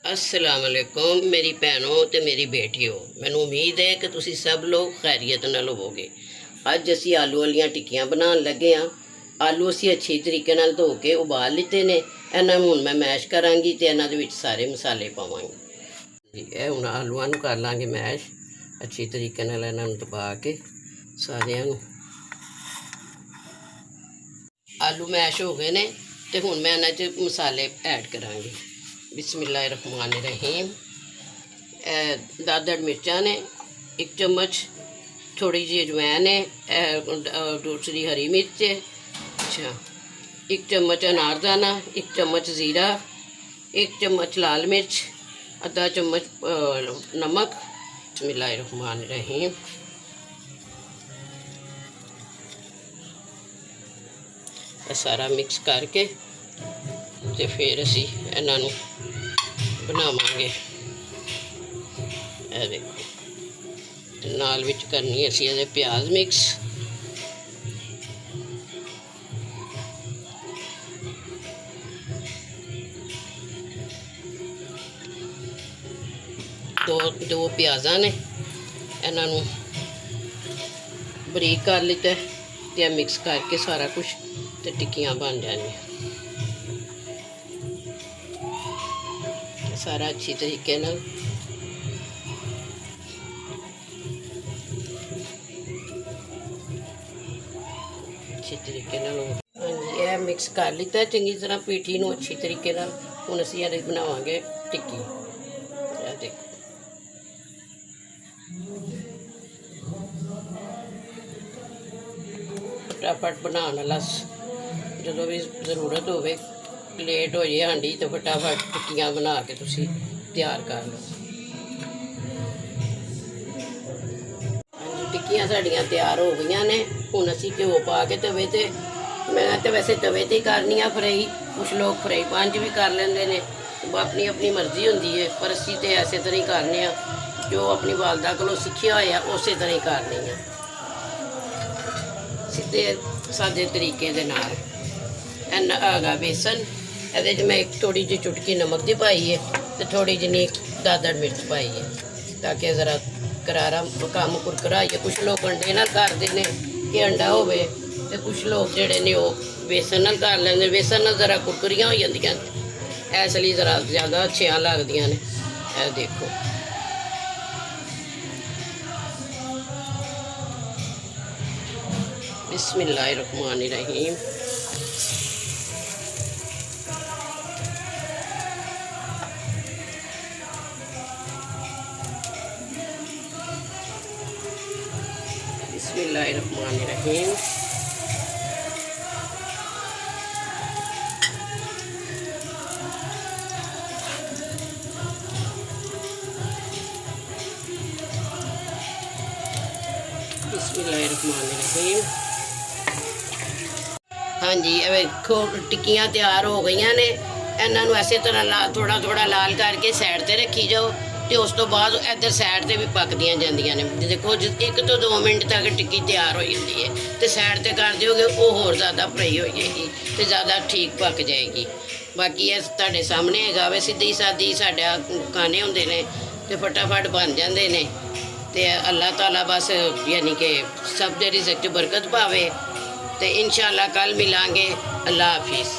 अस्सलाम वालेकुम मेरी भैनों ते मेरी बेटियों। मैनू उम्मीद है कि तुसी सब लोग खैरियत नाल होवोगे। अज असी आलू वालियां टिक्कियां बनाउण लगे हाँ। आलू असी अच्छी तरीके नाल धो के उबाल लिते ने। इन्हां नूं हुण मैं मैश करांगी ते इन्हां दे विच सारे मसाले पावांगी जी। ये हुण आलूआं नूं कर लांगे मैश अच्छी तरीके नाल। इन्हां नूं दबा के सारिआं नूं आलू मैश हो गए ने ते हुण मैं इन्हां च मसाले ऐड करांगी। बिस्मिल्लाहिर्रहमानिर्रहीम। 10 मिर्चां ने, 1 चम्मच थोड़ी जी अजवैन है, दूसरी हरी मिर्च है, अच्छा 1 चम्मच अनारदाना, 1 चम्मच ज़ीरा, 1 चम्मच लाल मिर्च, आधा चम्मच नमक। बिस्मिल्लाहिर्रहमानिर्रहीम। सारा मिक्स करके ते फिर असी इन्हां नूं बनावांगे। ये देखो नाल विच करनी असी इहदे प्याज मिक्स। दो प्याज़ां ने, इन्हां नूं बरीक कर लिता ते मिक्स करके सारा कुछ ते टिक्कियां बन जानियां। सारा अच्छी तरीके नाल अच्छी तरीके नाल हाँ जी यह मिक्स कर लिता चंगी तरह पीठी नूं अच्छी तरीके नाल। हुण असीं इहदे बनावांगे टिक्की। यह देखो फटाफट बनाने वाला जो भी जरूरत होवे लेट हो जाए हांडी तो फटाफट टिक्कियां बना के तुसी तैयार कर लो। टिक्कियां साड़ियां तैयार हो गई ने। हुण असी घ्यो पा के तवे ते, मैं तो वैसे तवे ते करनी आ फ्राई, कुछ लोग फ्राई पैन च भी कर लेंदे ने, अपनी अपनी मर्जी होंदी है। पर असी तो ऐसे तरह ही करने आ, जो अपनी वालदा कोलों सिक्खिया होया उस तरह ही करनी आ, सीधे सादे तरीके दे नाल। हैगा बेसन, ये मैं एक थोड़ी जी चुटकी नमक की पाई है तो थोड़ी जिनी दादड़ मिर्च पाई है ताकि ज़रा करारा कम कुरकरा। कुछ लोग अंडे नाल करते हैं कि अंडा होवे ते कुछ लोग जेडे ने वो बेसन नाल कर लेंदे। बेसन नाल ज़रा कुरकुरियां हो जांदियां, इसलिए ज़रा ज़्यादा अच्छियां लगदियां ने। यह देखो बिस्मिल्लाहिर्रहमानिर्रहीम। बिस्मिल्लाहिर्रहमानिर्रहीम। बिस्मिल्लाहिर्रहमानिर्रहीम। हाँ जी वेखो टिक्कियां तैयार हो गई ने। इन्हां नूं इसे तरह थोड़ा थोड़ा लाल करके साइड ते रखी जाओ तो उस तो बाद इधर साइड ते भी पकदियां जांदियां ने। देखो 1 तो 2 मिनट तक टिक्की तैयार हो जाती है तो साइड ते कर दोगे वो होर ज़्यादा फ्राई हो जाएगी तो ज़्यादा ठीक पक जाएगी। बाकी ये तुहाडे सामने हैगा वे सीधी सादी साडा खाने होंदे ने ते फटाफट बन जाते ने। ते अल्लाह ताला बस यानी कि सब दे रिज़्क च बरकत पावे। तो इंशाअल्लाह कल मिलांगे। अल्लाह हाफिज़।